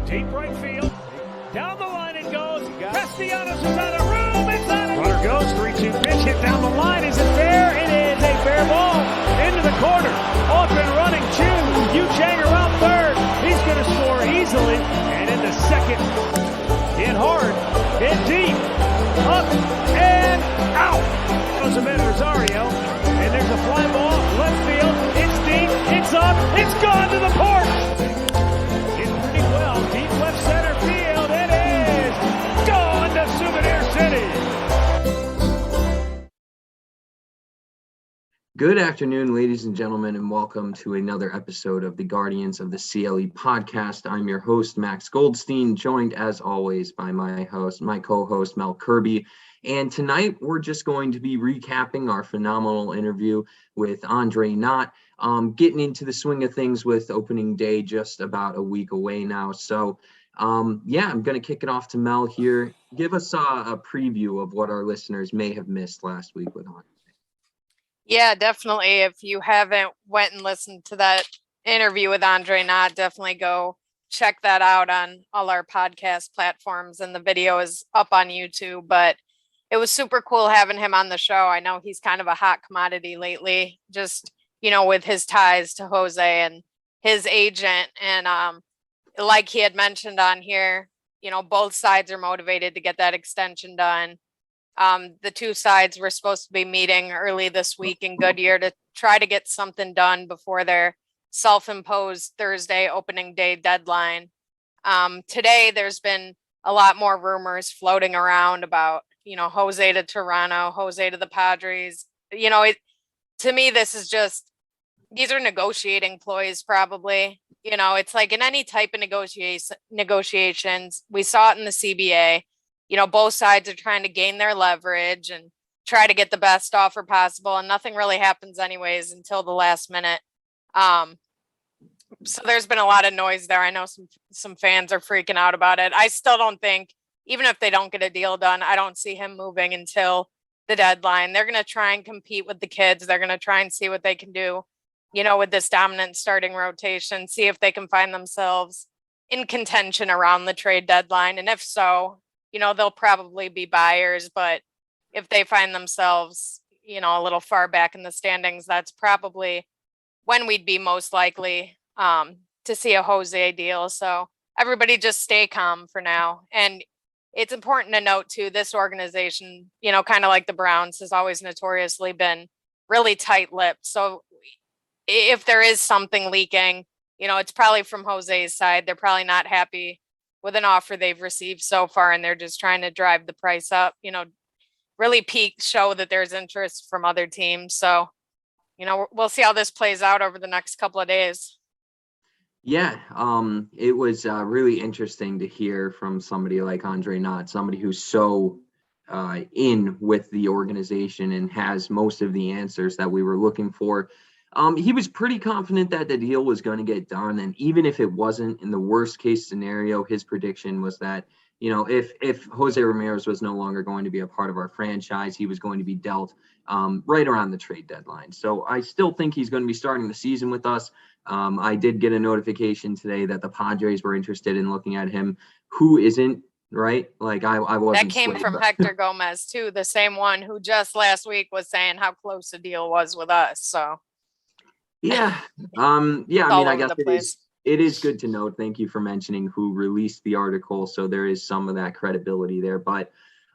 Deep right field. Down the line it goes. Castellanos is out of room. It's out of runner goes. 3-2 pitch hit down the line. Is it fair? It is a fair ball. Into the corner. Off and running. Chu. Yu-Chang around third. He's going to score easily. And into second. Hit hard. Hit deep. Up and out. Goes Amed Rosario. And there's a fly ball. Left field. It's deep. It's up. It's gone to the porch. Hit pretty well. Deep left center field. It is gone to Souvenir City. Good afternoon, ladies and gentlemen, and welcome to another episode of the Guardians of the CLE Podcast. I'm your host, Max Goldstein, joined as always by my co-host, Mel Kirby. And tonight we're just going to be recapping our phenomenal interview with Andre Knott, getting into the swing of things with opening day just about a week away now. So, I'm going to kick it off to Mel here. Give us a preview of what our listeners may have missed last week with Andre. Yeah, definitely. If you haven't went and listened to that interview with Andre Knott, definitely go check that out on all our podcast platforms. And the video is up on YouTube, but it was super cool having him on the show. I know he's kind of a hot commodity lately, just, with his ties to Jose and his agent. And like he had mentioned on here, both sides are motivated to get that extension done. The two sides were supposed to be meeting early this week in Goodyear to try to get something done before their self-imposed Thursday opening day deadline. Today, there's been a lot more rumors floating around about, Jose to Toronto, Jose to the Padres. To me, this is just, these are negotiating ploys probably. It's like in any type of negotiations, we saw it in the CBA. Both sides are trying to gain their leverage and try to get the best offer possible. And nothing really happens anyways until the last minute. So there's been a lot of noise there. I know some fans are freaking out about it. I still don't think, even if they don't get a deal done, I don't see him moving until the deadline. They're going to try and compete with the kids. They're going to try and see what they can do, with this dominant starting rotation, see if they can find themselves in contention around the trade deadline. And if so, they'll probably be buyers, but if they find themselves, a little far back in the standings, that's probably when we'd be most likely to see a Jose deal. So everybody just stay calm for now. And it's important to note too, this organization, kind of like the Browns, has always notoriously been really tight-lipped. So if there is something leaking, it's probably from Jose's side. They're probably not happy with an offer they've received so far, and they're just trying to drive the price up, really show that there's interest from other teams. So, we'll see how this plays out over the next couple of days. Yeah, it was really interesting to hear from somebody like Andre Knott, somebody who's so in with the organization and has most of the answers that we were looking for. He was pretty confident that the deal was going to get done. And even if it wasn't, in the worst case scenario, his prediction was that, if Jose Ramirez was no longer going to be a part of our franchise, he was going to be dealt right around the trade deadline. So I still think he's going to be starting the season with us. I did get a notification today that the Padres were interested in looking at him. Who isn't, right? Like I wasn't. That came from Hector Gomez too, the same one who just last week was saying how close the deal was with us. So. Yeah. I mean, I guess it is good to note. Thank you for mentioning who released the article. So there is some of that credibility there, but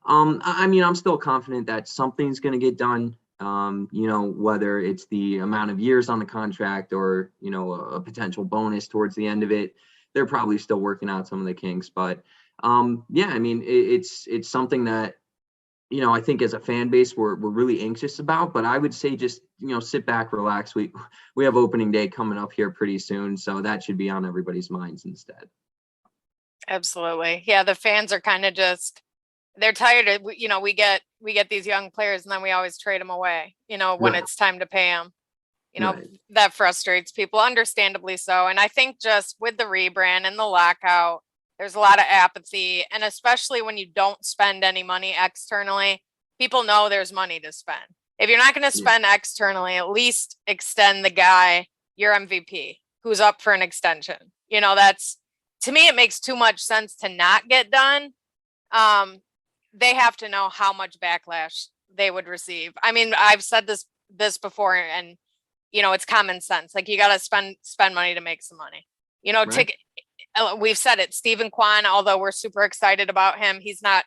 I'm still confident that something's going to get done. Whether it's the amount of years on the contract or, a potential bonus towards the end of it, they're probably still working out some of the kinks, but it's something that, I think as a fan base, we're really anxious about, but I would say just, sit back, relax. We have opening day coming up here pretty soon. So that should be on everybody's minds instead. Absolutely. Yeah. The fans are kind of they're tired of, we get these young players and then we always trade them away, when it's time to pay them, right. That frustrates people, understandably so. And I think just with the rebrand and the lockout, there's a lot of apathy, and especially when you don't spend any money externally, people know there's money to spend. If you're not going to spend externally, at least extend the guy, your MVP, who's up for an extension. to me, it makes too much sense to not get done. They have to know how much backlash they would receive. I mean, I've said this before, and it's common sense. Like, you got to spend money to make some money. Right. We've said it. Stephen Kwan, although we're super excited about him, he's not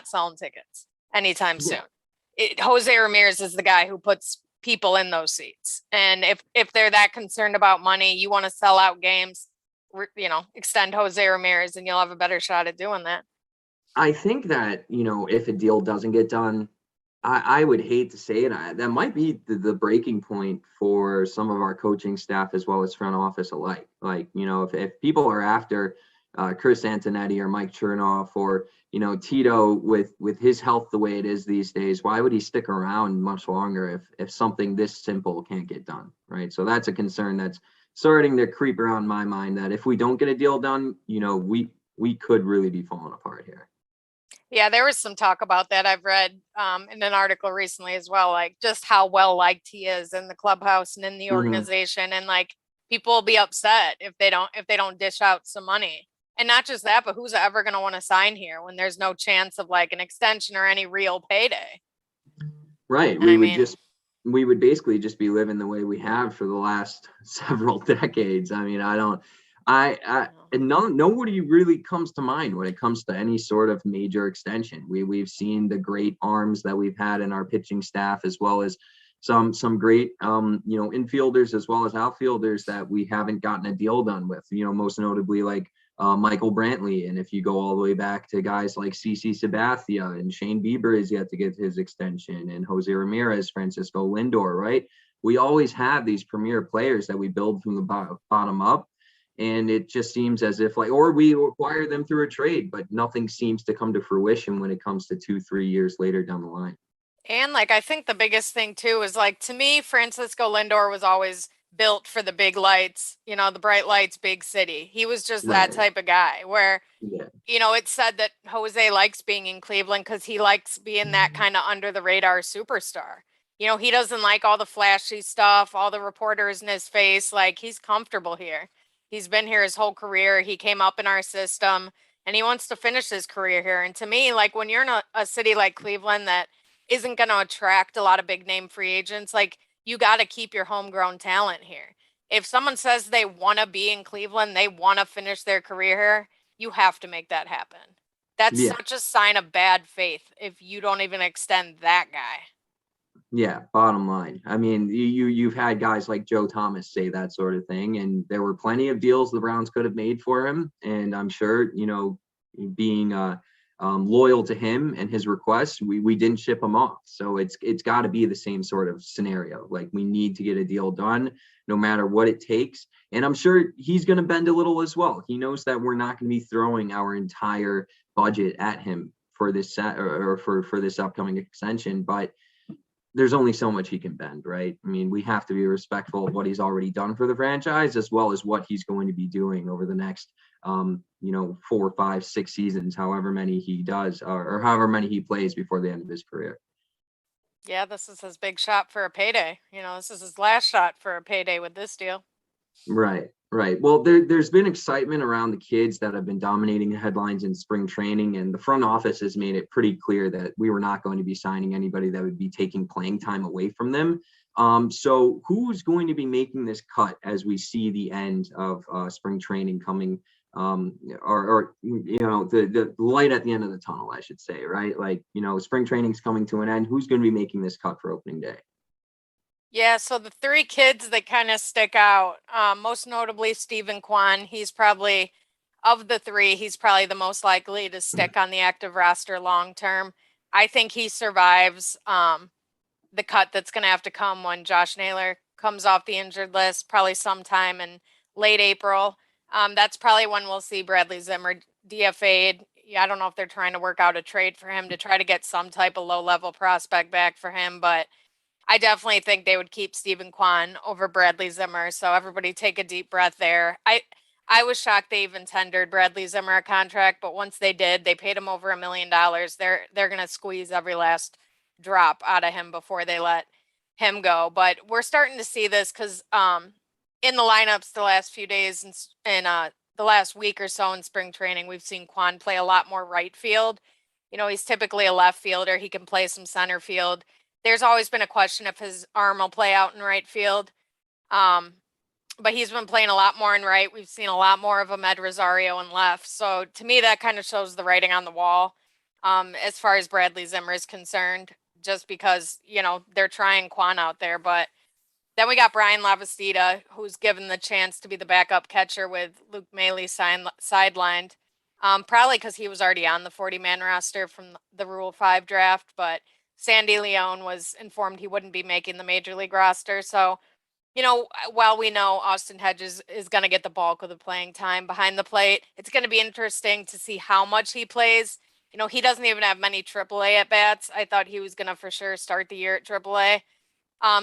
selling tickets anytime soon. Jose Ramirez is the guy who puts people in those seats. And if they're that concerned about money, you want to sell out games, extend Jose Ramirez, and you'll have a better shot at doing that. I think that, if a deal doesn't get done, I would hate to say it, that might be the breaking point for some of our coaching staff as well as front office alike. Like, if people are after Chris Antonetti or Mike Chernoff or, Tito with his health the way it is these days, why would he stick around much longer if something this simple can't get done, right? So that's a concern that's starting to creep around my mind, that if we don't get a deal done, we could really be falling apart here. Yeah, there was some talk about that. I've read in an article recently as well, like just how well liked he is in the clubhouse and in the organization. And like, people will be upset if they don't dish out some money. And not just that, but who's ever going to want to sign here when there's no chance of like an extension or any real payday? Right. We would basically just be living the way we have for the last several decades. I mean, nobody really comes to mind when it comes to any sort of major extension. We've seen the great arms that we've had in our pitching staff, as well as some great infielders as well as outfielders that we haven't gotten a deal done with. Most notably like Michael Brantley, and if you go all the way back to guys like CC Sabathia, and Shane Bieber is yet to get his extension, and Jose Ramirez, Francisco Lindor, right? We always have these premier players that we build from the bottom up. And it just seems as if or we acquire them through a trade, but nothing seems to come to fruition when it comes to 2-3 years later down the line. And like, I think the biggest thing too is like, to me, Francisco Lindor was always built for the big lights, the bright lights, big city. He was just that type of guy where, it's said that Jose likes being in Cleveland because he likes being that kind of under the radar superstar. He doesn't like all the flashy stuff, all the reporters in his face. Like, he's comfortable here. He's been here his whole career. He came up in our system and he wants to finish his career here. And to me, like, when you're in a city like Cleveland that isn't going to attract a lot of big name free agents, like, you got to keep your homegrown talent here. If someone says they want to be in Cleveland, they want to finish their career here, you have to make that happen. That's such a sign of bad faith if you don't even extend that guy. Yeah, bottom line. I mean, you've had guys like Joe Thomas say that sort of thing, and there were plenty of deals the Browns could have made for him. And I'm sure, being loyal to him and his requests, we didn't ship him off. So it's got to be the same sort of scenario. Like, we need to get a deal done no matter what it takes. And I'm sure he's going to bend a little as well. He knows that we're not going to be throwing our entire budget at him for this for this upcoming extension, but there's only so much he can bend, right? I mean, we have to be respectful of what he's already done for the franchise, as well as what he's going to be doing over the next, 4, 5, 6 seasons, however many he does, or however many he plays before the end of his career. Yeah, this is his big shot for a payday. This is his last shot for a payday with this deal. Right. Well, there's been excitement around the kids that have been dominating the headlines in spring training, and the front office has made it pretty clear that we were not going to be signing anybody that would be taking playing time away from them. So who's going to be making this cut as we see the end of spring training coming, or the light at the end of the tunnel, I should say, right? Like, spring training's coming to an end. Who's going to be making this cut for opening day? Yeah, so the 3 kids that kind of stick out, most notably Stephen Kwan. He's probably, of the 3, he's probably the most likely to stick on the active roster long term. I think he survives the cut that's going to have to come when Josh Naylor comes off the injured list, probably sometime in late April. That's probably when we'll see Bradley Zimmer DFA'd. Yeah, I don't know if they're trying to work out a trade for him to try to get some type of low-level prospect back for him, but I definitely think they would keep Stephen Kwan over Bradley Zimmer. So everybody take a deep breath there. I was shocked they even tendered Bradley Zimmer a contract, but once they did, they paid him over $1 million. They're going to squeeze every last drop out of him before they let him go. But we're starting to see this because in the lineups the last few days in the last week or so in spring training, we've seen Kwan play a lot more right field. He's typically a left fielder. He can play some center field. There's always been a question if his arm will play out in right field. But he's been playing a lot more in right. We've seen a lot more of Ahmed Rosario in left. So to me, that kind of shows the writing on the wall as far as Bradley Zimmer is concerned, just because, they're trying Kwan out there. But then we got Brian Lavastida, who's given the chance to be the backup catcher with Luke Maley sidelined, probably because he was already on the 40-man roster from the Rule 5 draft. But Sandy Leone was informed he wouldn't be making the Major League roster. So, while we know Austin Hedges is going to get the bulk of the playing time behind the plate, it's going to be interesting to see how much he plays. He doesn't even have many AAA at bats. I thought he was going to for sure start the year at AAA.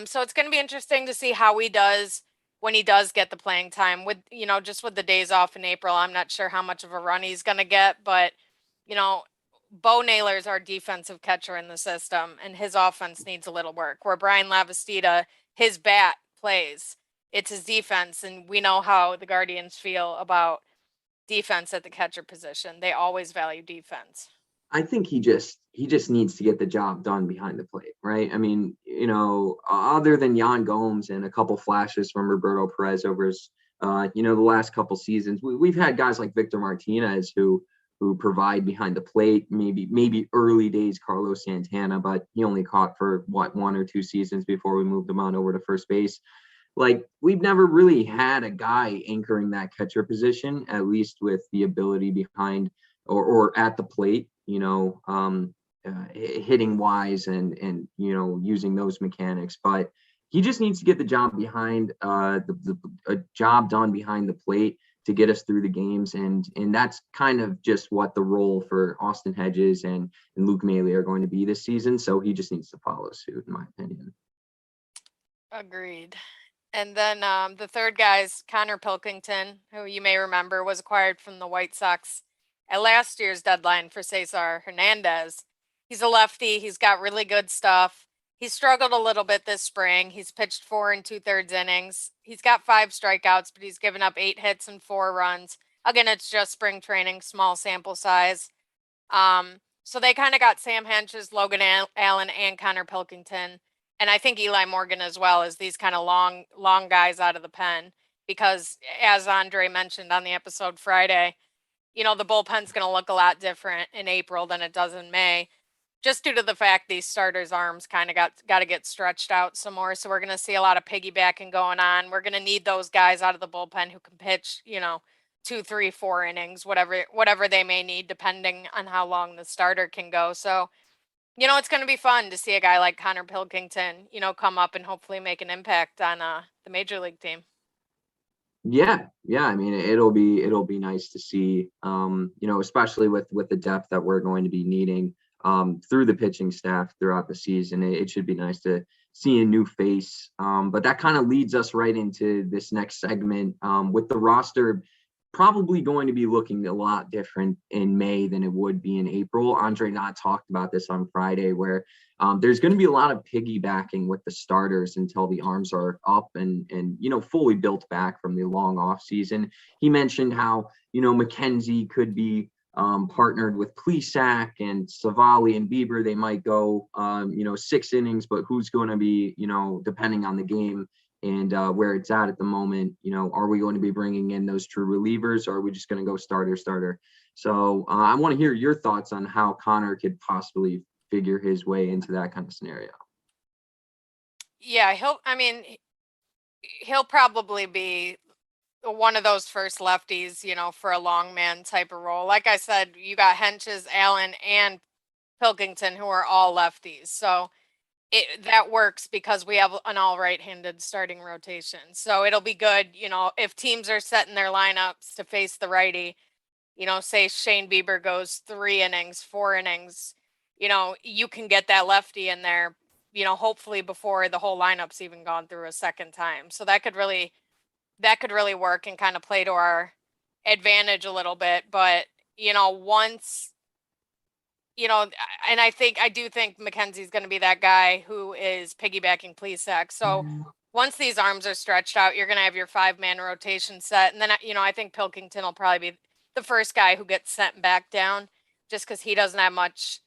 So it's going to be interesting to see how he does when he does get the playing time with, just with the days off in April. I'm not sure how much of a run he's going to get, but, Bo Naylor is our defensive catcher in the system, and his offense needs a little work. Where Brian Lavastida, his bat plays, it's his defense, and we know how the Guardians feel about defense at the catcher position. They always value defense. I think he just needs to get the job done behind the plate, right? I mean, other than Yan Gomes and a couple flashes from Roberto Perez over his, the last couple seasons, we've had guys like Victor Martinez who provide behind the plate, maybe early days Carlos Santana, but he only caught for 1 or 2 seasons before we moved him on over to first base. Like, we've never really had a guy anchoring that catcher position, at least with the ability behind or at the plate, hitting wise and using those mechanics. But he just needs to get the job behind a job done behind the plate to get us through the games. And that's kind of just what the role for Austin Hedges and Luke Maley are going to be this season. So he just needs to follow suit, in my opinion. Agreed. And then the third guy is Connor Pilkington, who you may remember was acquired from the White Sox at last year's deadline for Cesar Hernandez. He's a lefty. He's got really good stuff. He's struggled a little bit this spring. He's pitched 4 2/3 innings. He's got 5 strikeouts, but he's given up 8 hits and 4 runs. Again, it's just spring training, small sample size. So they kind of got Sam Henches, Logan Allen, and Connor Pilkington. And I think Eli Morgan as well as these kind of long guys out of the pen. Because as Andre mentioned on the episode Friday, the bullpen's going to look a lot different in April than it does in May, just due to the fact these starters' arms kind of got to get stretched out some more. So we're going to see a lot of piggybacking going on. We're going to need those guys out of the bullpen who can pitch, 2, 3, 4 innings, whatever they may need, depending on how long the starter can go. So, it's going to be fun to see a guy like Connor Pilkington, come up and hopefully make an impact on the major league team. Yeah. I mean, it'll be nice to see, especially with the depth that we're going to be needing through the pitching staff throughout the season. It should be nice to see a new face. But that kind of leads us right into this next segment with the roster probably going to be looking a lot different in May than it would be in April. Andre Knott talked about this on Friday, where there's going to be a lot of piggybacking with the starters until the arms are up and fully built back from the long off season. He mentioned how, McKenzie could be partnered with Plesac and Savali and Bieber. They might go, 6 innings, but who's going to be, depending on the game and where it's at the moment, are we going to be bringing in those true relievers, or are we just going to go starter? So I want to hear your thoughts on how Connor could possibly figure his way into that kind of scenario. Yeah, he'll probably be one of those first lefties, for a long man type of role. Like I said, you got Henches, Allen, and Pilkington, who are all lefties. So that works because we have an all right-handed starting rotation. So it'll be good, if teams are setting their lineups to face the righty, say Shane Bieber goes 3 innings, 4 innings, you can get that lefty in there, hopefully before the whole lineup's even gone through a second time. So that could really work and kind of play to our advantage a little bit. But, once, and I do think McKenzie's going to be that guy who is piggybacking Plesac. So once these arms are stretched out, you're going to have your 5-man rotation set. And then, I think Pilkington will probably be the first guy who gets sent back down just because he doesn't have much,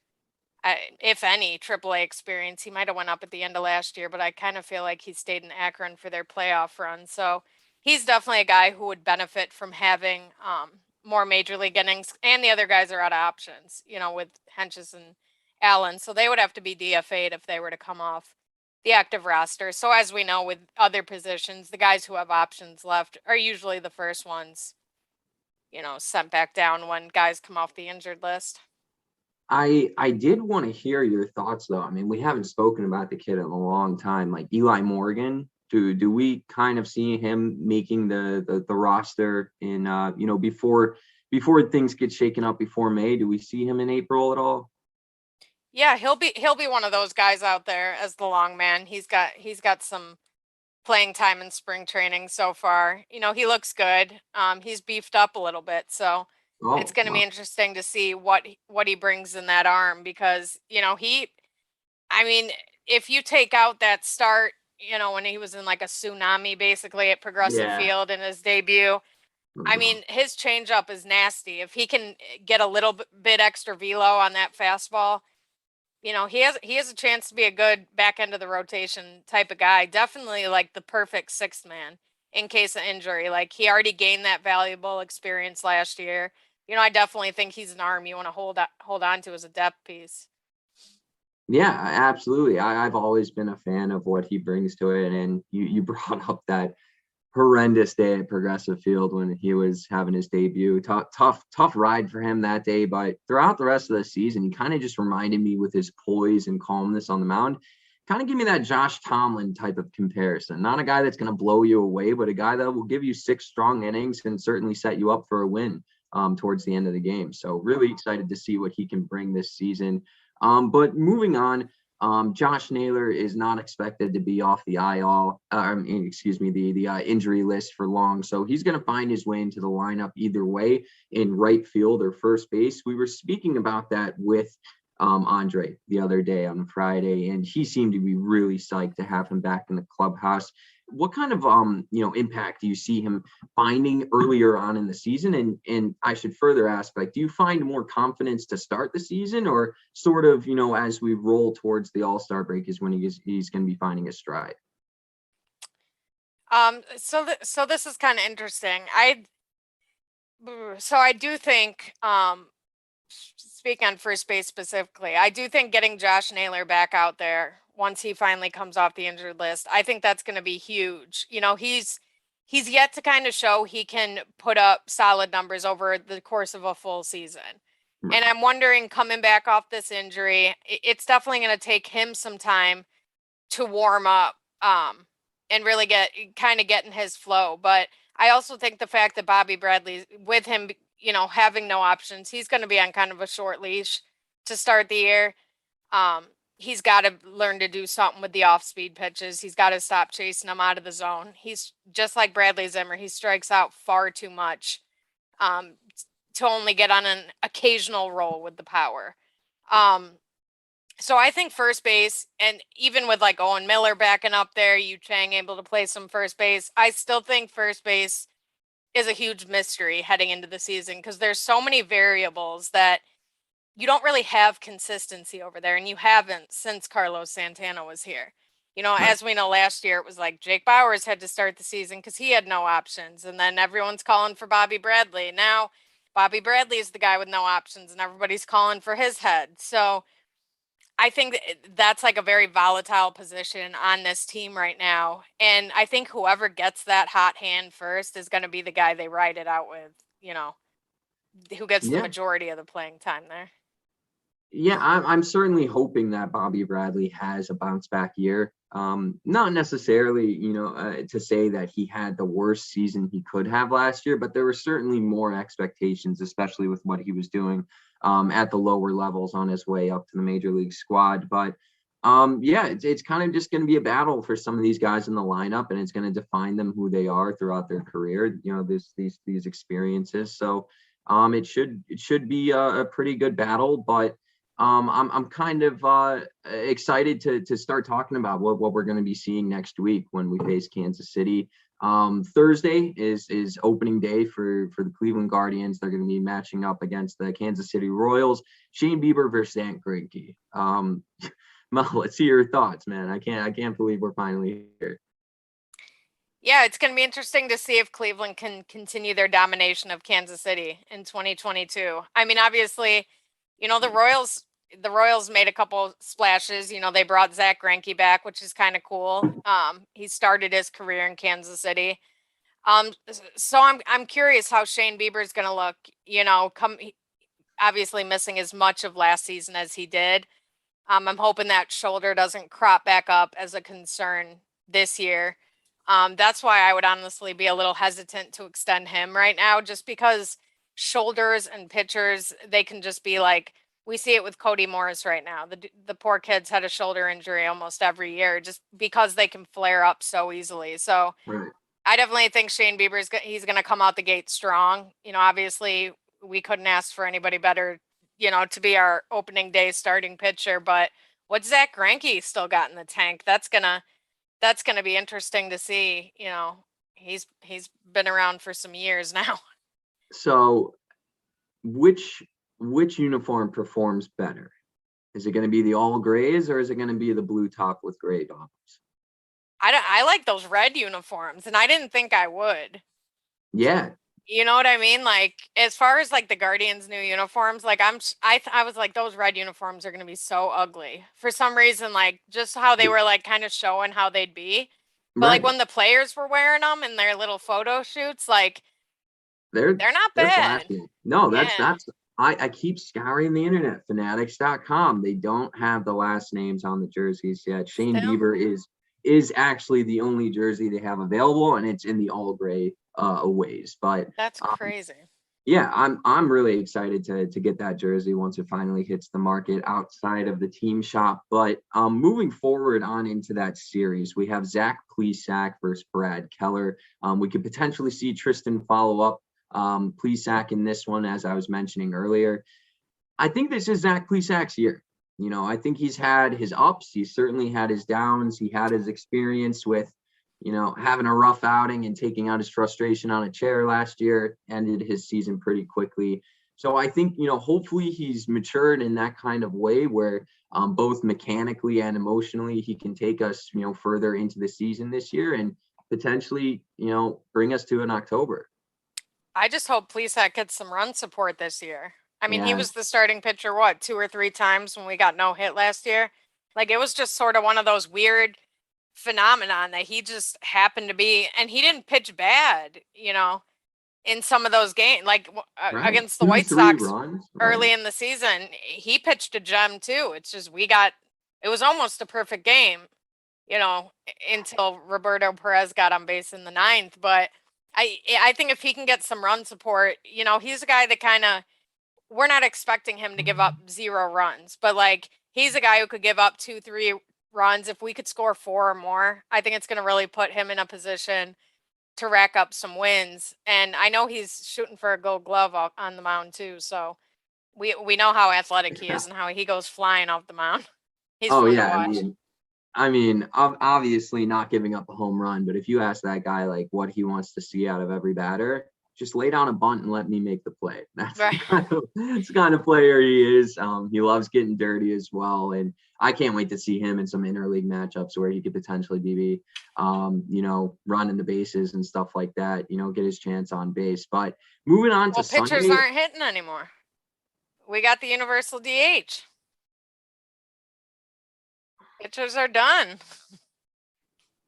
if any, AAA experience. He might have went up at the end of last year, but I kind of feel like he stayed in Akron for their playoff run. So he's definitely a guy who would benefit from having more major league innings. And the other guys are out of options, with Henches and Allen. So they would have to be DFA'd if they were to come off the active roster. So as we know with other positions, the guys who have options left are usually the first ones, sent back down when guys come off the injured list. I did want to hear your thoughts though. I mean, we haven't spoken about the kid in a long time, like Eli Morgan. Do we kind of see him making the roster in before things get shaken up before May? Do we see him in April at all? Yeah, he'll be one of those guys out there as the long man. He's got some playing time in spring training so far. He looks good. He's beefed up a little bit, so it's going to be interesting to see what he brings in that arm because, if you take out that start, when he was in like a tsunami basically at Progressive Field in his debut, his changeup is nasty. If he can get a little bit extra velo on that fastball, he has a chance to be a good back end of the rotation type of guy. Definitely like the perfect sixth man in case of injury. Like he already gained that valuable experience last year. I definitely think he's an arm you want to hold on to as a depth piece. Yeah, absolutely. I've always been a fan of what he brings to it. And you brought up that horrendous day at Progressive Field when he was having his debut. Tough ride for him that day. But throughout the rest of the season, he kind of just reminded me with his poise and calmness on the mound. Kind of give me that Josh Tomlin type of comparison. Not a guy that's going to blow you away, but a guy that will give you 6 strong innings and certainly set you up for a win towards the end of the game. So really excited to see what he can bring this season. But moving on, Josh Naylor is not expected to be off the the injury list for long. So he's going to find his way into the lineup either way in right field or first base. We were speaking about that with Andre the other day on Friday, and he seemed to be really psyched to have him back in the clubhouse. What kind of impact do you see him finding earlier on in the season? And I should further ask, like, do you find more confidence to start the season, or sort of, as we roll towards the All-Star break is when he's going to be finding his stride? So this is kind of interesting. I do think, speaking on first base specifically, I do think getting Josh Naylor back out there once he finally comes off the injured list, I think that's going to be huge. He's yet to kind of show he can put up solid numbers over the course of a full season. Right. And I'm wondering, coming back off this injury, it's definitely going to take him some time to warm up and really get in his flow. But I also think the fact that Bobby Bradley, with him, having no options, he's going to be on kind of a short leash to start the year. He's got to learn to do something with the off-speed pitches. He's got to stop chasing them out of the zone. He's just like Bradley Zimmer. He strikes out far too much to only get on an occasional roll with the power. So I think first base, and even with like Owen Miller backing up there, Yu Chang able to play some first base, I still think first base is a huge mystery heading into the season because there's so many variables that you don't really have consistency over there, and you haven't since Carlos Santana was here. As we know, last year it was like Jake Bauers had to start the season because he had no options, and then everyone's calling for Bobby Bradley. Now Bobby Bradley is the guy with no options, and everybody's calling for his head. So I think that's like a very volatile position on this team right now, and I think whoever gets that hot hand first is going to be the guy they ride it out with, who gets the majority of the playing time there. Yeah, I'm certainly hoping that Bobby Bradley has a bounce back year. Not necessarily, to say that he had the worst season he could have last year, but there were certainly more expectations, especially with what he was doing at the lower levels on his way up to the major league squad. But it's kind of just going to be a battle for some of these guys in the lineup, and it's going to define them who they are throughout their career. These experiences. So it should be a pretty good battle, but I'm kind of excited to start talking about what we're going to be seeing next week when we face Kansas City. Thursday is opening day for the Cleveland Guardians. They're going to be matching up against the Kansas City Royals. Shane Bieber versus Zach Greinke. Mel, let's hear your thoughts, man. I can't believe we're finally here. Yeah, it's going to be interesting to see if Cleveland can continue their domination of Kansas City in 2022. I mean, obviously, the Royals made a couple splashes. They brought Zach Greinke back, which is kind of cool. He started his career in Kansas City. So I'm curious how Shane Bieber is going to look. Obviously missing as much of last season as he did. I'm hoping that shoulder doesn't crop back up as a concern this year. That's why I would honestly be a little hesitant to extend him right now, just because shoulders and pitchers, they can just be like, we see it with Cody Morris right now. The poor kid's had a shoulder injury almost every year just because they can flare up so easily. So Right. I definitely think Shane Bieber's he's going to come out the gate strong. Obviously we couldn't ask for anybody better, to be our opening day starting pitcher. But what Zach Greinke still got in the tank, that's gonna be interesting to see. He's been around for some years now. So, which uniform performs better? Is it going to be the all grays or is it going to be the blue top with gray bottoms? I like those red uniforms, and I didn't think I would. Yeah. You know what I mean? Like, as far as like the Guardians' new uniforms, like I was like, those red uniforms are going to be so ugly for some reason, like just how they were like kind of showing how they'd be. But like when the players were wearing them in their little photo shoots, like they're not bad. Flashy. No, that's I keep scouring the internet, fanatics.com. They don't have the last names on the jerseys yet. Shane Bieber is actually the only jersey they have available, and it's in the all gray aways. But that's crazy. Yeah, I'm really excited to get that jersey once it finally hits the market outside of the team shop. But moving forward on into that series, we have Zach Plesac versus Brad Keller. We could potentially see Tristan follow up Plesac in this one, as I was mentioning earlier. I think this is Zach Plesac's year. I think he's had his ups. He's certainly had his downs. He had his experience with having a rough outing and taking out his frustration on a chair last year, ended his season pretty quickly. So I think, hopefully he's matured in that kind of way where both mechanically and emotionally, he can take us, further into the season this year and potentially, bring us to an October. I just hope Plesac gets some run support this year. I mean, Yeah. He was the starting pitcher, 2 or 3 times when we got no hit last year. Like, it was just sort of one of those weird phenomenon that he just happened to be, and he didn't pitch bad, in some of those games, like against the White Sox early in the season. He pitched a gem too. It's just it was almost a perfect game, until Roberto Perez got on base in the 9th. But I think if he can get some run support, he's a guy that we're not expecting him to give up 0 runs, but like he's a guy who could give up 2-3 runs. If we could score 4 or more, I think it's going to really put him in a position to rack up some wins. And I know he's shooting for a Gold Glove on the mound too. So we know how athletic he is and how he goes flying off the mound. He's fun to watch. I mean, obviously not giving up a home run, but if you ask that guy like what he wants to see out of every batter, just lay down a bunt and let me make the play. That's right. the kind of player he is. He loves getting dirty as well. And I can't wait to see him in some interleague matchups where he could potentially be, running the bases and stuff like that, get his chance on base. But moving on to pitchers Sunday, aren't hitting anymore. We got the universal DH. Pitchers are done.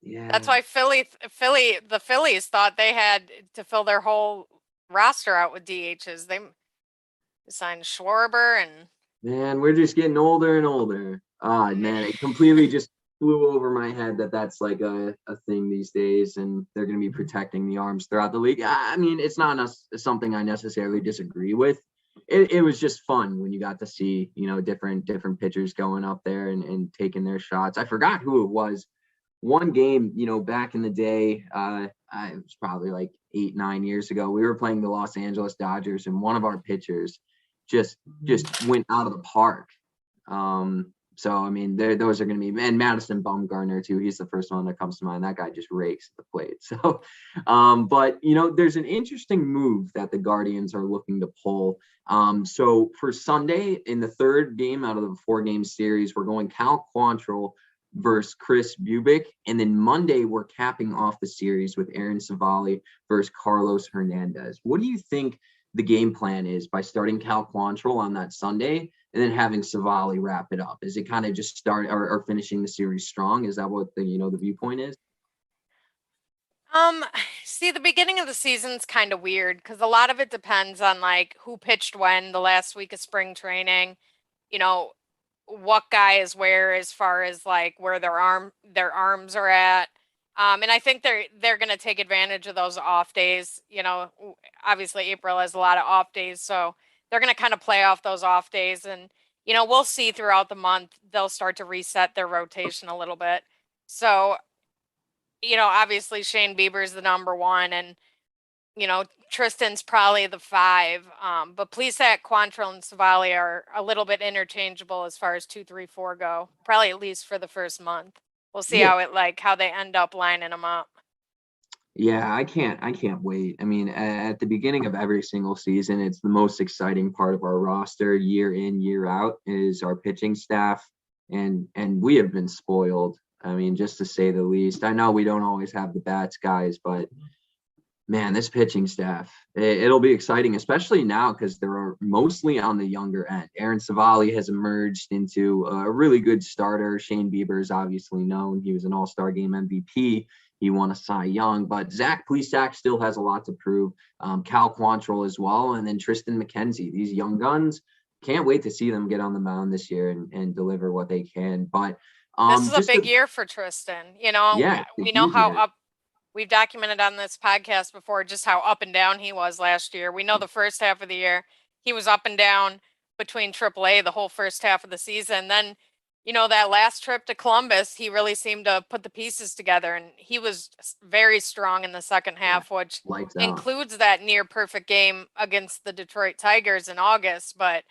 Yeah. That's why the Phillies thought they had to fill their whole roster out with DHs. They signed Schwarber and. Man, we're just getting older and older. Man, it completely just flew over my head that's like a thing these days, and they're going to be protecting the arms throughout the league. I mean, it's not something I necessarily disagree with. It was just fun when you got to see, different pitchers going up there and taking their shots. I forgot who it was. One game, back in the day, it was probably like 8-9 years ago, we were playing the Los Angeles Dodgers, and one of our pitchers just went out of the park. So, I mean, those are going to be, and Madison Bumgarner too. He's the first one that comes to mind. That guy just rakes the plate. So, but, there's an interesting move that the Guardians are looking to pull. So for Sunday in the third game out of the 4-game series, we're going Cal Quantrill versus Chris Bubic. And then Monday, we're capping off the series with Aaron Savali versus Carlos Hernandez. What do you think the game plan is by starting Cal Quantrill on that Sunday and then having Savali wrap it up? Is it kind of just start or finishing the series strong? Is that what the viewpoint is? See, the beginning of the season's kind of weird because a lot of it depends on like who pitched when the last week of spring training, what guy is where as far as like where their arms are at. And I think they're going to take advantage of those off days. Obviously April has a lot of off days, so they're going to kind of play off those off days. And, we'll see throughout the month, they'll start to reset their rotation a little bit. So, obviously Shane Bieber's the number 1 and, Tristan's probably the 5. But Plesac, Quantrill, and Savali are a little bit interchangeable as far as 2, 3, 4 go, probably at least for the first month. We'll see how they end up lining them up. Yeah, I can't wait. I mean, at the beginning of every single season, it's the most exciting part of our roster year in, year out is our pitching staff. And we have been spoiled. I mean, just to say the least. I know we don't always have the bats guys, but man, this pitching staff, it'll be exciting, especially now because they're mostly on the younger end. Aaron Savali has emerged into a really good starter. Shane Bieber is obviously known. He was an All-Star Game MVP. He won a Cy Young, but Zach Plesac still has a lot to prove. Cal Quantrill as well, and then Tristan McKenzie. These young guns, can't wait to see them get on the mound this year and deliver what they can. But this is a big year for Tristan. Yeah, we know how we've documented on this podcast before just how up and down he was last year. We know the first half of the year he was up and down between AAA the whole first half of the season. Then that last trip to Columbus, he really seemed to put the pieces together, and he was very strong in the second half, which includes that near perfect game against the Detroit Tigers in August. But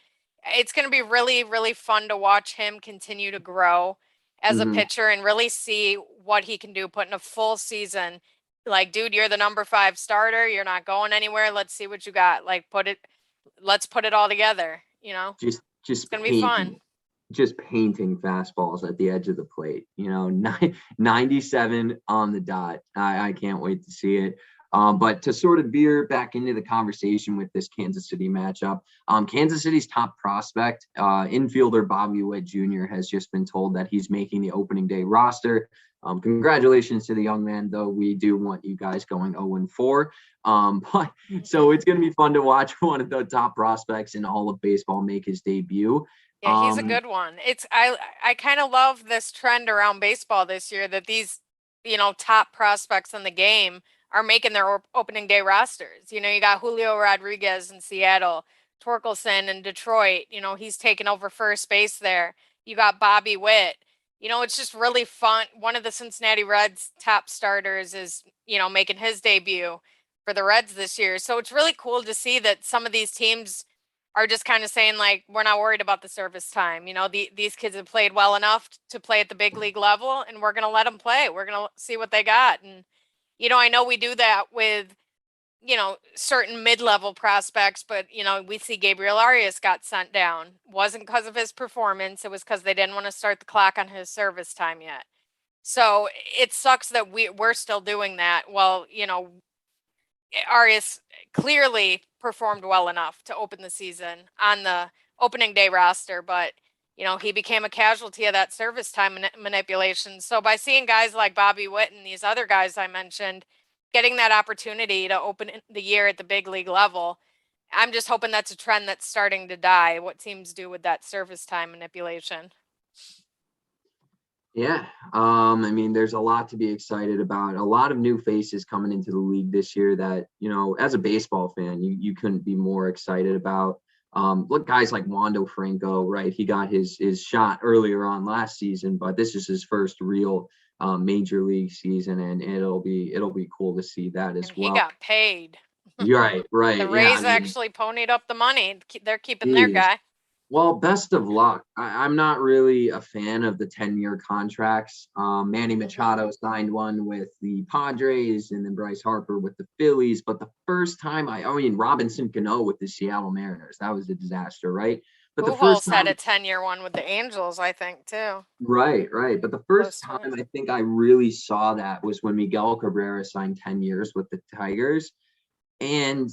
it's going to be really, really fun to watch him continue to grow as a pitcher and really see what he can do, put in a full season. Like, dude, you're the number 5 starter. You're not going anywhere. Let's see what you got. Like, let's put it all together. Just it's going to be fun. Just painting fastballs at the edge of the plate, 97 on the dot. I can't wait to see it. But to sort of veer back into the conversation with this Kansas City matchup, Kansas City's top prospect, infielder Bobby Witt Jr. has just been told that he's making the opening day roster. Congratulations to the young man, though. We do want you guys going 0-4. But so it's going to be fun to watch one of the top prospects in all of baseball make his debut. Yeah, he's a good one. I kind of love this trend around baseball this year that these, top prospects in the game are making their opening day rosters. You got Julio Rodriguez in Seattle, Torkelson in Detroit. He's taken over first base there. You got Bobby Witt. It's just really fun. One of the Cincinnati Reds top starters is, making his debut for the Reds this year. So it's really cool to see that some of these teams are just kind of saying, like, we're not worried about the service time. These kids have played well enough to play at the big league level, and we're going to let them play. We're going to see what they got. And, I know we do that with, certain mid-level prospects, but, we see Gabriel Arias got sent down. Wasn't because of his performance. It was because they didn't want to start the clock on his service time yet. So it sucks that we're still doing that. Well, Arias clearly performed well enough to open the season on the opening day roster, but he became a casualty of that service time manipulation. So by seeing guys like Bobby Witt and these other guys I mentioned getting that opportunity to open the year at the big league level, I'm just hoping that's a trend that's starting to die, what teams do with that service time manipulation. Yeah. I mean, there's a lot to be excited about. A lot of new faces coming into the league this year that, as a baseball fan, you couldn't be more excited about. Look, guys like Wando Franco, right? He got his shot earlier on last season, but this is his first real major league season, and it'll be cool to see that as well. He got paid. You're right. The Rays actually ponied up the money. They're keeping their guy. Well, best of luck. I'm not really a fan of the 10-year contracts. Manny Machado signed one with the Padres and then Bryce Harper with the Phillies. But the first time I mean, Robinson Cano with the Seattle Mariners, that was a disaster, right? But the first Pujols had time, a 10-year one with the Angels, I think, too. right. But the first Close to time it. I think I really saw that was when Miguel Cabrera signed 10 years with the Tigers. And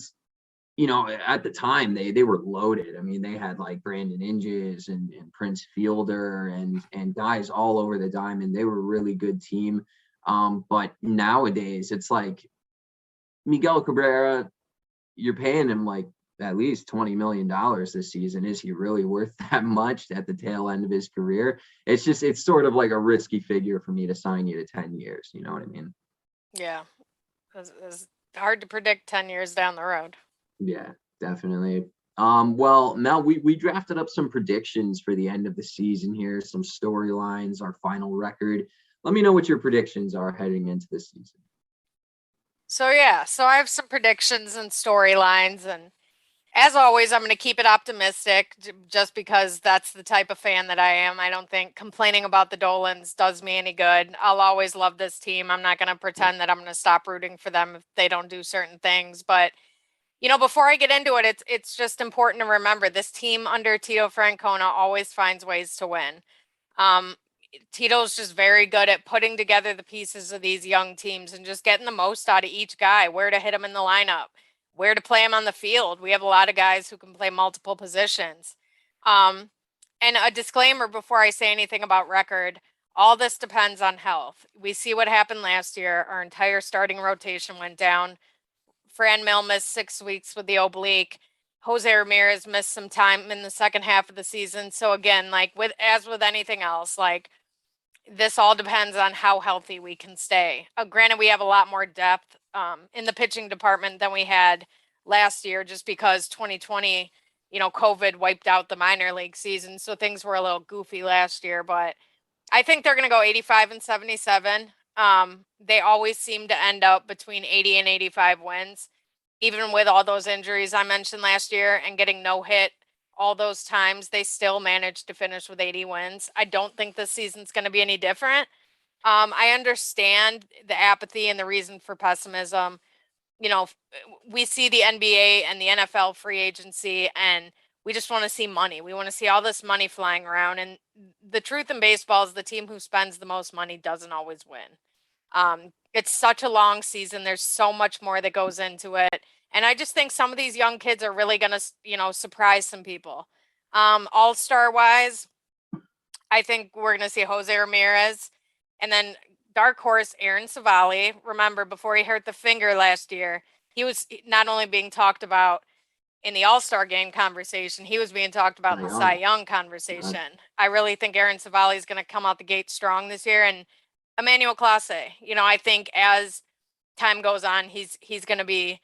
at the time they were loaded. I mean, they had like Brandon Inges and Prince Fielder and guys all over the diamond. They were a really good team. But nowadays it's like Miguel Cabrera, you're paying him like at least $20 million this season. Is he really worth that much at the tail end of his career? It's sort of like a risky figure for me to sign you to 10 years. You know what I mean? Yeah. It's hard to predict 10 years down the road. Yeah, definitely. Well, Mel, we drafted up some predictions for the end of the season here, some storylines, our final record. Let me know what your predictions are heading into the season. So I have some predictions and storylines, and as always, I'm going to keep it optimistic just because that's the type of fan that I am. I don't think complaining about the Dolans does me any good. I'll always love this team. I'm not going to pretend that I'm going to stop rooting for them if they don't do certain things, but before I get into it, it's just important to remember this team under Tito Francona always finds ways to win. Um, Tito's just very good at putting together the pieces of these young teams and just getting the most out of each guy, where to hit him in the lineup, where to play him on the field. We have a lot of guys who can play multiple positions. And a disclaimer before I say anything about record, all this depends on health. We see what happened last year. Our entire starting rotation went down. Fran Mill missed 6 weeks with the oblique. Jose Ramirez missed some time in the second half of the season. So again, like with anything else, like this all depends on how healthy we can stay. Granted, we have a lot more depth in the pitching department than we had last year, just because 2020, COVID wiped out the minor league season, so things were a little goofy last year. But I think they're going to go 85 and 77. They always seem to end up between 80 and 85 wins, even with all those injuries I mentioned last year and getting no hit all those times. They still managed to finish with 80 wins. I don't think this season's going to be any different. I understand the apathy and the reason for pessimism. We see the NBA and the NFL free agency, and we just want to see money. We want to see all this money flying around. And the truth in baseball is the team who spends the most money doesn't always win. It's such a long season. There's so much more that goes into it. And I just think some of these young kids are really going to, surprise some people. All-star wise, I think we're going to see Jose Ramirez, and then dark horse Aaron Savali. Remember, before he hurt the finger last year, he was not only being talked about in the All-Star game conversation, he was being talked about in the Cy Young conversation. I really think Aaron Savali is going to come out the gate strong this year. And Emmanuel Clase, I think as time goes on, he's going to be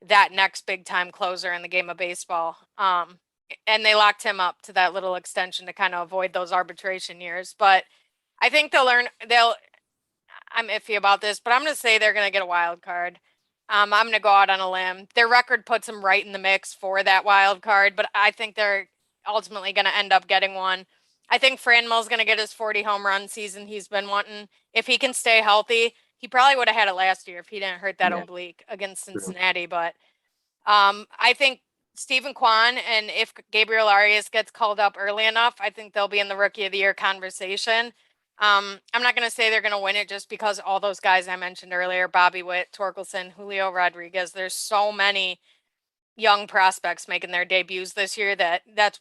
that next big time closer in the game of baseball. And they locked him up to that little extension to kind of avoid those arbitration years. But I think I'm iffy about this, but I'm going to say they're going to get a wild card. I'm going to go out on a limb. Their record puts them right in the mix for that wild card, but I think they're ultimately going to end up getting one. I think Franmel's going to get his 40 home run season he's been wanting. If he can stay healthy, he probably would have had it last year if he didn't hurt that oblique against Cincinnati. But I think Stephen Kwan, and if Gabriel Arias gets called up early enough, I think they'll be in the Rookie of the Year conversation. I'm not going to say they're going to win it just because all those guys I mentioned earlier, Bobby Witt, Torkelson, Julio Rodriguez, there's so many young prospects making their debuts this year that's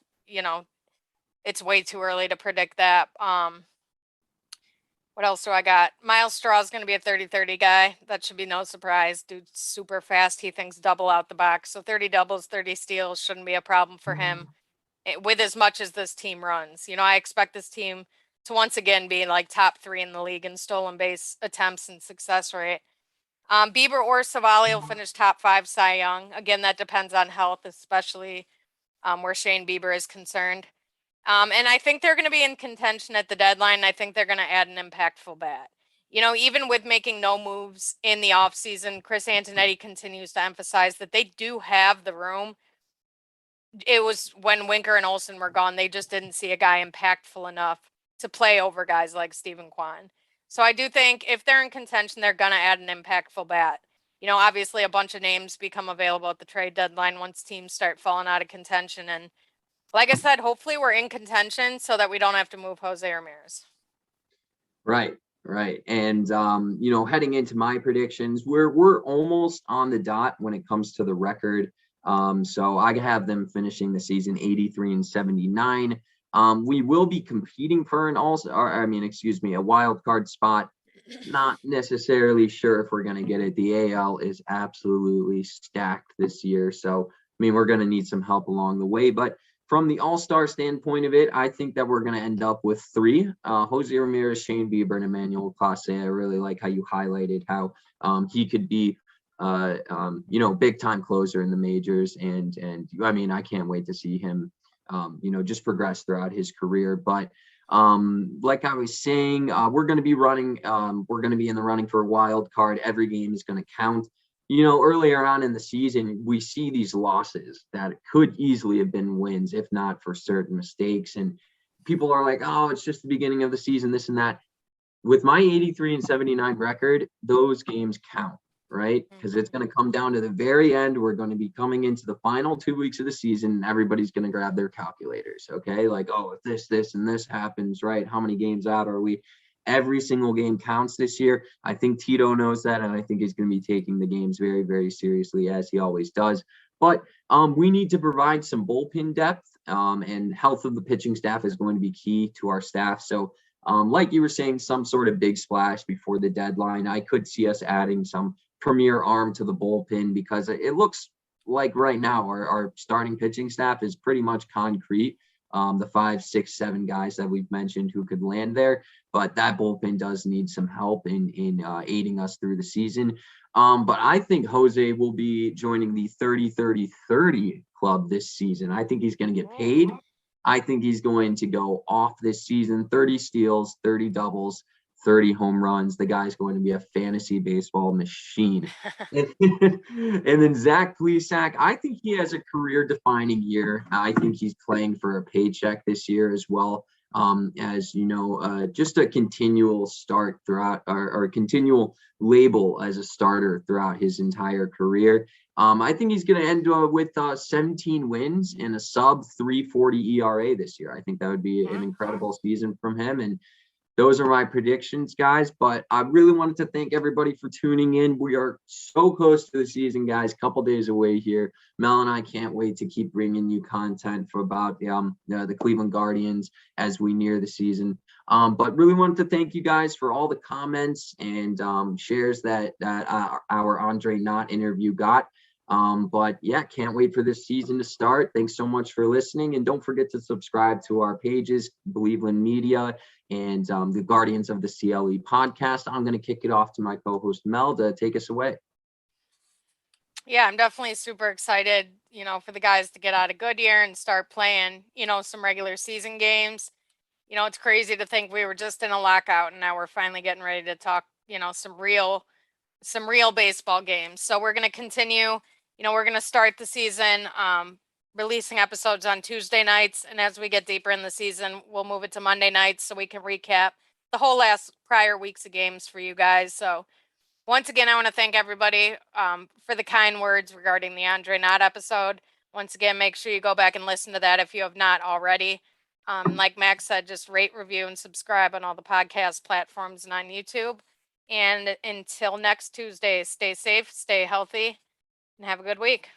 it's way too early to predict that. What else do I got? Miles Straw is going to be a 30-30 guy. That should be no surprise. Dude's super fast. He thinks double out the box. So 30 doubles, 30 steals shouldn't be a problem for him with as much as this team runs. I expect this team to once again be like top 3 in the league in stolen base attempts and success rate. Bieber or Savali will finish top 5 Cy Young. Again, that depends on health, especially where Shane Bieber is concerned. And I think they're going to be in contention at the deadline. I think they're going to add an impactful bat. Even with making no moves in the offseason, Chris Antonetti continues to emphasize that they do have the room it was when Winker and Olsen were gone, they just didn't see a guy impactful enough to play over guys like Stephen Kwan. So I do think if they're in contention, they're going to add an impactful bat. Obviously a bunch of names become available at the trade deadline once teams start falling out of contention. And like I said, hopefully we're in contention so that we don't have to move Jose Ramirez. Right. And, heading into my predictions, we're almost on the dot when it comes to the record. So I have them finishing the season 83-79. We will be competing for a wild card spot. Not necessarily sure if we're going to get it. The AL is absolutely stacked this year. So, we're going to need some help along the way. But from the all-star standpoint of it, I think that we're going to end up with 3. Jose Ramirez, Shane Bieber, and Emmanuel Clase. I really like how you highlighted how he could be, big-time closer in the majors. And I can't wait to see him, just progress throughout his career. But like I was saying, we're going to be running. We're going to be in the running for a wild card. Every game is going to count. Earlier on in the season, we see these losses that could easily have been wins, if not for certain mistakes. And people are like, oh, it's just the beginning of the season, this and that. With my 83-79 record, those games count, right? Because it's going to come down to the very end. We're going to be coming into the final 2 weeks of the season, and everybody's going to grab their calculators, okay? Like, oh, if this, and this happens, right? How many games out are we? Every single game counts this year. I think Tito knows that, and I think he's going to be taking the games very, very seriously, as he always does. But we need to provide some bullpen depth, and health of the pitching staff is going to be key to our staff. So, like you were saying, some sort of big splash before the deadline. I could see us adding some premier arm to the bullpen, because it looks like right now our starting pitching staff is pretty much concrete. The 5, 6, 7 guys that we've mentioned who could land there, but that bullpen does need some help in aiding us through the season. But I think Jose will be joining the 30-30-30 club this season. I think he's going to get paid. I think he's going to go off this season, 30 steals, 30 doubles, 30 home runs. The guy's going to be a fantasy baseball machine. And then Zach Plesac, I think he has a career-defining year. I think he's playing for a paycheck this year as well, as, just a continual start throughout, or a continual label as a starter throughout his entire career. I think he's going to end with 17 wins and a sub 3.40 ERA this year. I think that would be an incredible season from him. And those are my predictions, guys. But I really wanted to thank everybody for tuning in. We are so close to the season, guys. A couple days away here. Mel and I can't wait to keep bringing you content for about the Cleveland Guardians as we near the season. But really wanted to thank you guys for all the comments and shares that our Andre Knott interview got. But yeah, can't wait for this season to start. Thanks so much for listening, and don't forget to subscribe to our pages, Believeland Media and the Guardians of the CLE Podcast. I'm going to kick it off to my co-host Mel to take us away. Yeah, I'm definitely super excited, for the guys to get out of Goodyear and start playing, some regular season games. It's crazy to think we were just in a lockout and now we're finally getting ready to talk, some real baseball games. So we're going to continue. We're going to start the season releasing episodes on Tuesday nights. And as we get deeper in the season, we'll move it to Monday nights so we can recap the whole prior weeks of games for you guys. So once again, I want to thank everybody for the kind words regarding the Andre Knott episode. Once again, make sure you go back and listen to that if you have not already. Like Max said, just rate, review, and subscribe on all the podcast platforms and on YouTube. And until next Tuesday, stay safe, stay healthy, and have a good week.